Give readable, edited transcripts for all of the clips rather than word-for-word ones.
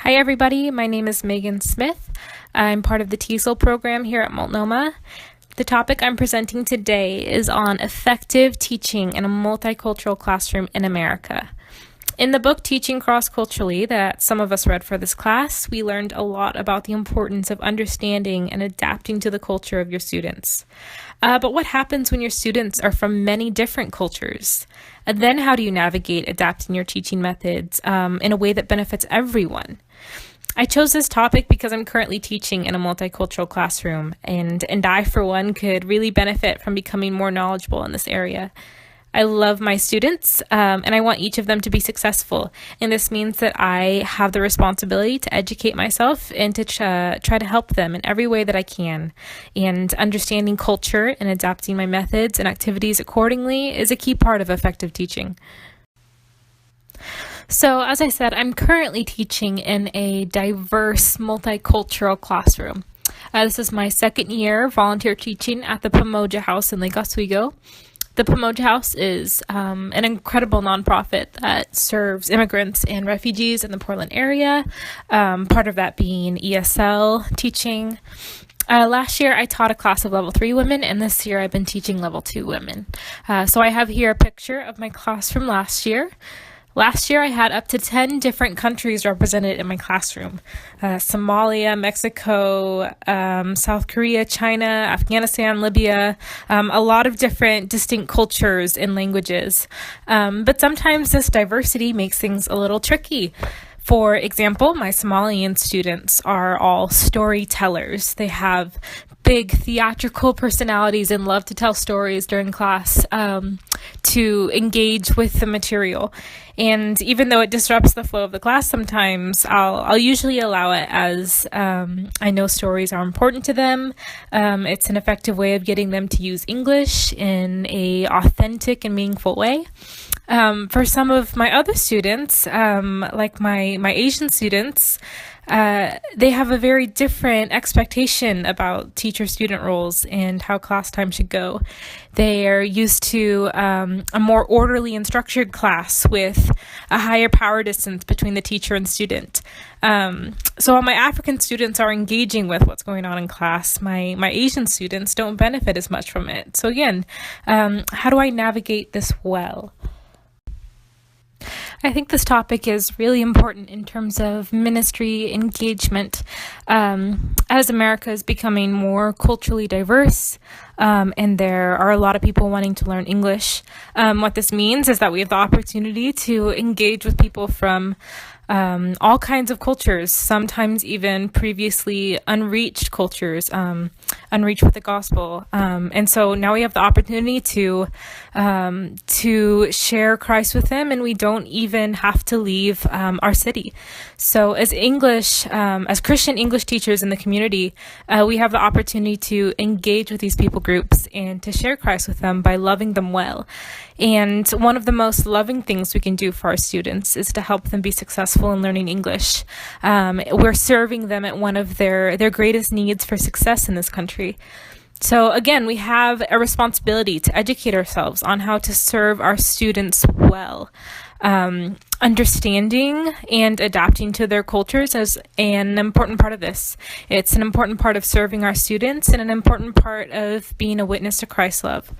Hi everybody, my name is Megan Smith. I'm part of the TESOL program here at Multnomah. The topic I'm presenting today is on effective teaching in a multicultural classroom in America. In the book Teaching Cross-Culturally that some of us read for this class, we learned a lot about the importance of understanding and adapting to the culture of your students. But what happens when your students are from many different cultures? And then how do you navigate adapting your teaching methods in a way that benefits everyone? I chose this topic because I'm currently teaching in a multicultural classroom, and I, for one, could really benefit from becoming more knowledgeable in this area. I love my students, and I want each of them to be successful. And this means that I have the responsibility to educate myself and to try to help them in every way that I can. And understanding culture and adapting my methods and activities accordingly is a key part of effective teaching. So, as I said, I'm currently teaching in a diverse multicultural classroom. This is my second year volunteer teaching at the Pamoja House in Lake Oswego. The Pamoja House is an incredible nonprofit that serves immigrants and refugees in the Portland area, part of that being ESL teaching. Last year, I taught a class of level 3 women, and this year I've been teaching level 2 women. So I have here a picture of my class from last year. Last year, I had up to 10 different countries represented in my classroom. Somalia, Mexico, South Korea, China, Afghanistan, Libya, a lot of different distinct cultures and languages. But sometimes this diversity makes things a little tricky. For example, my Somalian students are all storytellers. They have big theatrical personalities and love to tell stories during class to engage with the material. And even though it disrupts the flow of the class sometimes, I'll usually allow it, as I know stories are important to them. It's an effective way of getting them to use English in a authentic and meaningful way. For some of my other students, like my Asian students, they have a very different expectation about teacher-student roles and how class time should go. They are used to a more orderly and structured class with a higher power distance between the teacher and student. So while my African students are engaging with what's going on in class, my Asian students don't benefit as much from it. So again, how do I navigate this well? I think this topic is really important in terms of ministry engagement. As America is becoming more culturally diverse, and there are a lot of people wanting to learn English, what this means is that we have the opportunity to engage with people from all kinds of cultures, sometimes even previously unreached cultures, unreached with the gospel. And so now we have the opportunity to share Christ with them, and we don't even have to leave our city. So as Christian English teachers in the community, we have the opportunity to engage with these people groups and to share Christ with them by loving them well. And one of the most loving things we can do for our students is to help them be successful in learning English. We're serving them at one of their greatest needs for success in this country. So again, we have a responsibility to educate ourselves on how to serve our students well. Understanding and adapting to their cultures is an important part of this. It's an important part of serving our students and an important part of being a witness to Christ's love.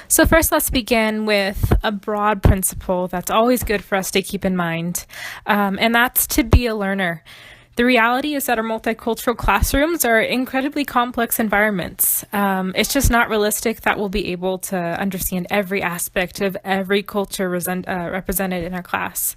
So first, let's begin with a broad principle that's always good for us to keep in mind, and that's to be a learner. The reality is that our multicultural classrooms are incredibly complex environments. It's just not realistic that we'll be able to understand every aspect of every culture represented in our class.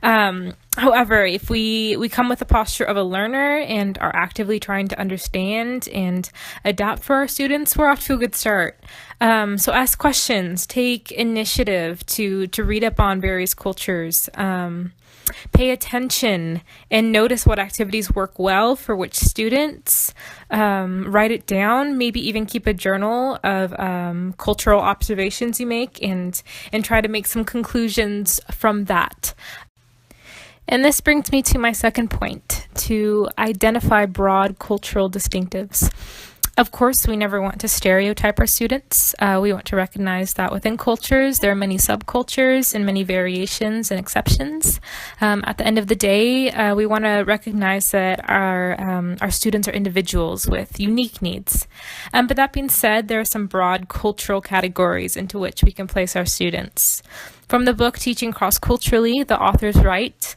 However, if we come with the posture of a learner and are actively trying to understand and adapt for our students, we're off to a good start. So ask questions, take initiative to read up on various cultures, pay attention and notice what activities work well for which students. Write it down, maybe even keep a journal of cultural observations you make and try to make some conclusions from that. And this brings me to my second point, to identify broad cultural distinctives. Of course, we never want to stereotype our students. We want to recognize that within cultures, there are many subcultures and many variations and exceptions. At the end of the day, we want to recognize that our students are individuals with unique needs. But that being said, there are some broad cultural categories into which we can place our students. From the book Teaching Cross-Culturally, the authors write,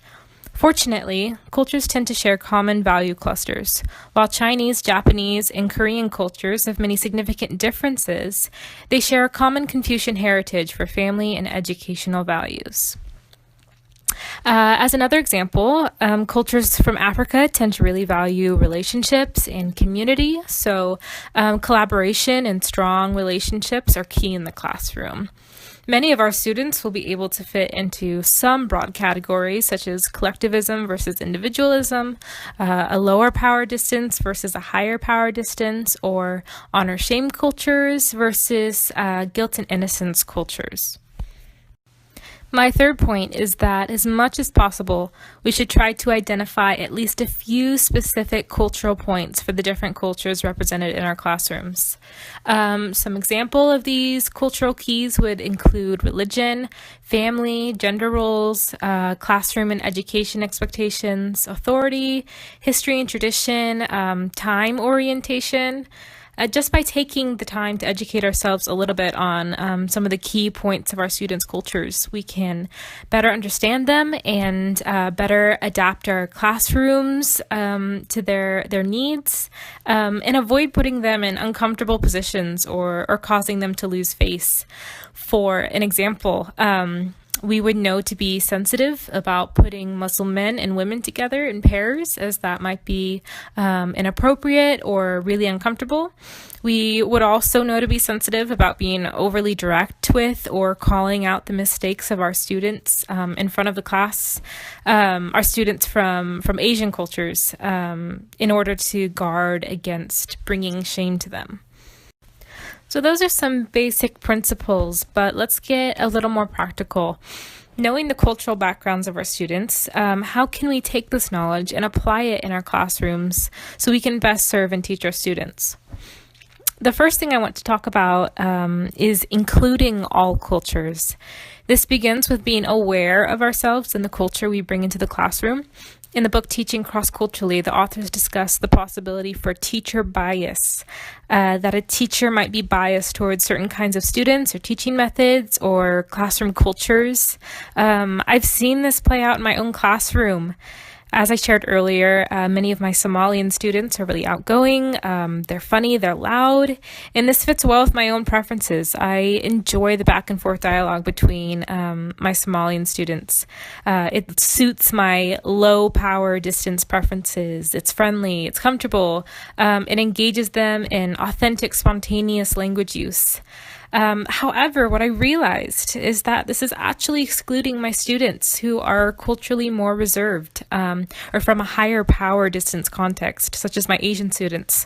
"Fortunately, cultures tend to share common value clusters. While Chinese, Japanese, and Korean cultures have many significant differences, they share a common Confucian heritage for family and educational values." As another example, cultures from Africa tend to really value relationships and community, so collaboration and strong relationships are key in the classroom. Many of our students will be able to fit into some broad categories, such as collectivism versus individualism, a lower power distance versus a higher power distance, or honor-shame cultures versus guilt and innocence cultures. My third point is that as much as possible, we should try to identify at least a few specific cultural points for the different cultures represented in our classrooms. Some example of these cultural keys would include religion, family, gender roles, classroom and education expectations, authority, history and tradition, time orientation. Just by taking the time to educate ourselves a little bit on some of the key points of our students' cultures, we can better understand them and better adapt our classrooms to their needs and avoid putting them in uncomfortable positions or causing them to lose face. For an example, we would know to be sensitive about putting Muslim men and women together in pairs, as that might be inappropriate or really uncomfortable. We would also know to be sensitive about being overly direct with or calling out the mistakes of our students in front of the class, our students from Asian cultures, in order to guard against bringing shame to them. So those are some basic principles, but let's get a little more practical. Knowing the cultural backgrounds of our students, how can we take this knowledge and apply it in our classrooms so we can best serve and teach our students? The first thing I want to talk about is including all cultures. This begins with being aware of ourselves and the culture we bring into the classroom. In the book Teaching Cross-Culturally, the authors discuss the possibility for teacher bias, that a teacher might be biased towards certain kinds of students or teaching methods or classroom cultures. I've seen this play out in my own classroom. As I shared earlier, many of my Somalian students are really outgoing, they're funny, they're loud, and this fits well with my own preferences. I enjoy the back and forth dialogue between my Somalian students. It suits my low power distance preferences. It's friendly, it's comfortable, it engages them in authentic, spontaneous language use. However, what I realized is that this is actually excluding my students who are culturally more reserved or from a higher power distance context, such as my Asian students.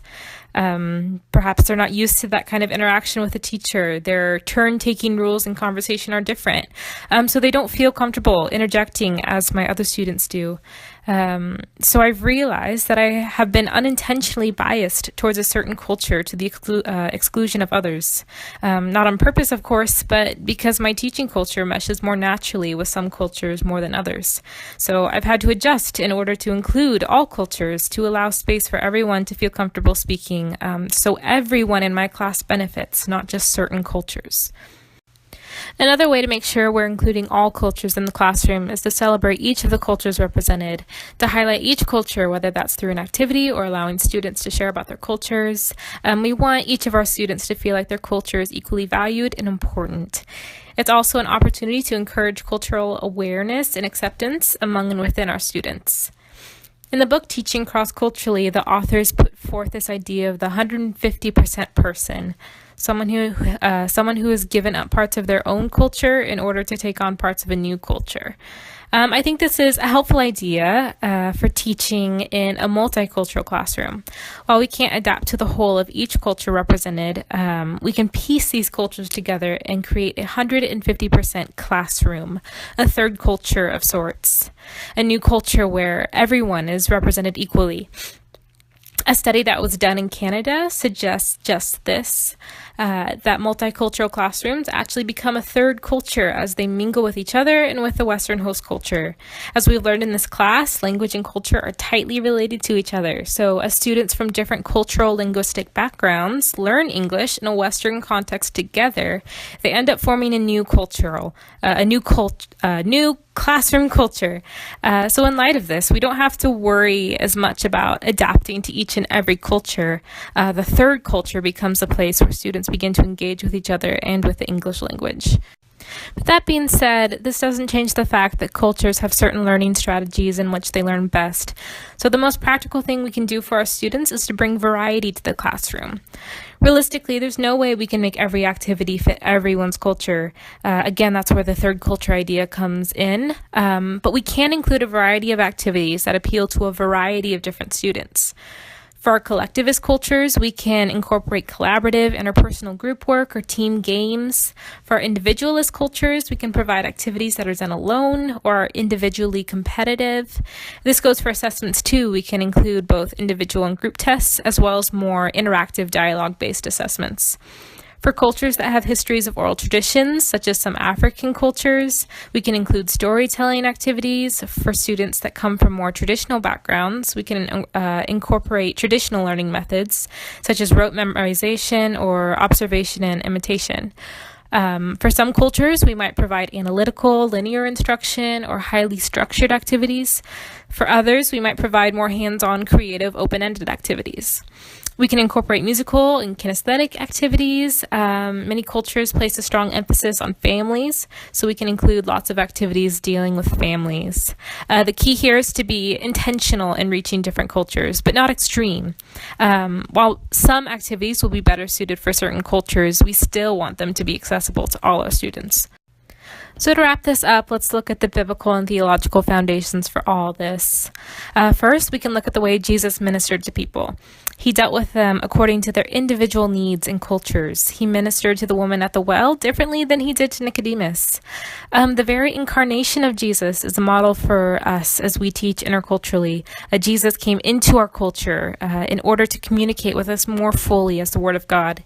Perhaps they're not used to that kind of interaction with a teacher. Their turn-taking rules in conversation are different, so they don't feel comfortable interjecting as my other students do. So I've realized that I have been unintentionally biased towards a certain culture to the exclusion of others. Not on purpose, of course, but because my teaching culture meshes more naturally with some cultures more than others. So I've had to adjust in order to include all cultures to allow space for everyone to feel comfortable speaking, so everyone in my class benefits, not just certain cultures. Another way to make sure we're including all cultures in the classroom is to celebrate each of the cultures represented, to highlight each culture, whether that's through an activity or allowing students to share about their cultures. We want each of our students to feel like their culture is equally valued and important. It's also an opportunity to encourage cultural awareness and acceptance among and within our students. In the book Teaching Cross-Culturally, the authors put forth this idea of the 150% person, someone who has given up parts of their own culture in order to take on parts of a new culture. I think this is a helpful idea for teaching in a multicultural classroom. While we can't adapt to the whole of each culture represented, we can piece these cultures together and create a 150% classroom, a third culture of sorts, a new culture where everyone is represented equally. A study that was done in Canada suggests just this, that multicultural classrooms actually become a third culture as they mingle with each other and with the Western host culture. As we've learned in this class, language and culture are tightly related to each other. So as students from different cultural linguistic backgrounds learn English in a Western context together, they end up forming a new new classroom culture. So in light of this, we don't have to worry as much about adapting to each and every culture. The third culture becomes a place where students begin to engage with each other and with the English language. But that being said, this doesn't change the fact that cultures have certain learning strategies in which they learn best. So the most practical thing we can do for our students is to bring variety to the classroom. Realistically, there's no way we can make every activity fit everyone's culture. Again, that's where the third culture idea comes in. But we can include a variety of activities that appeal to a variety of different students. For our collectivist cultures, we can incorporate collaborative, interpersonal group work or team games. For our individualist cultures, we can provide activities that are done alone or are individually competitive. This goes for assessments too. We can include both individual and group tests, as well as more interactive dialogue-based assessments. For cultures that have histories of oral traditions, such as some African cultures, we can include storytelling activities. For students that come from more traditional backgrounds, we can incorporate traditional learning methods, such as rote memorization or observation and imitation. For some cultures, we might provide analytical, linear instruction or highly structured activities. For others, we might provide more hands-on, creative, open-ended activities. We can incorporate musical and kinesthetic activities. Many cultures place a strong emphasis on families, so we can include lots of activities dealing with families. The key here is to be intentional in reaching different cultures, but not extreme. While some activities will be better suited for certain cultures, we still want them to be accessible to all our students. So to wrap this up, let's look at the biblical and theological foundations for all this. First, we can look at the way Jesus ministered to people. He dealt with them according to their individual needs and cultures. He ministered to the woman at the well differently than he did to Nicodemus. The very incarnation of Jesus is a model for us as we teach interculturally. Jesus came into our culture in order to communicate with us more fully as the Word of God.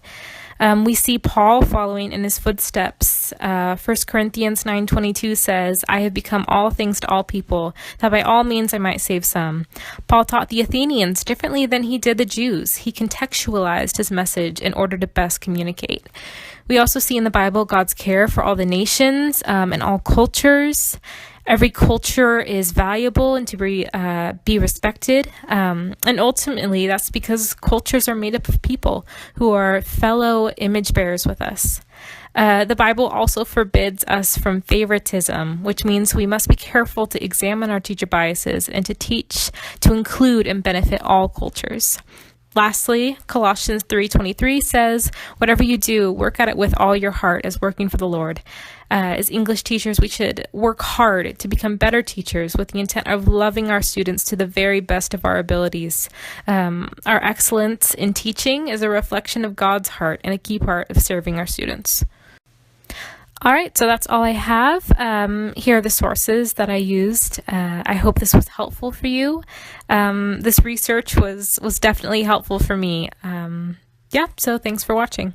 We see Paul following in his footsteps. 1 Corinthians 9:22 says, "I have become all things to all people, that by all means I might save some." Paul taught the Athenians differently than he did the Jews. He contextualized his message in order to best communicate. We also see in the Bible God's care for all the nations and all cultures. Every culture is valuable and to be respected. And ultimately, that's because cultures are made up of people who are fellow image bearers with us. The Bible also forbids us from favoritism, which means we must be careful to examine our teacher biases and to teach to include and benefit all cultures. Lastly, Colossians 3:23 says, "Whatever you do, work at it with all your heart as working for the Lord." As English teachers, we should work hard to become better teachers with the intent of loving our students to the very best of our abilities. Our excellence in teaching is a reflection of God's heart and a key part of serving our students. All right, so that's all I have. Here are the sources that I used. I hope this was helpful for you. This research was definitely helpful for me. So thanks for watching.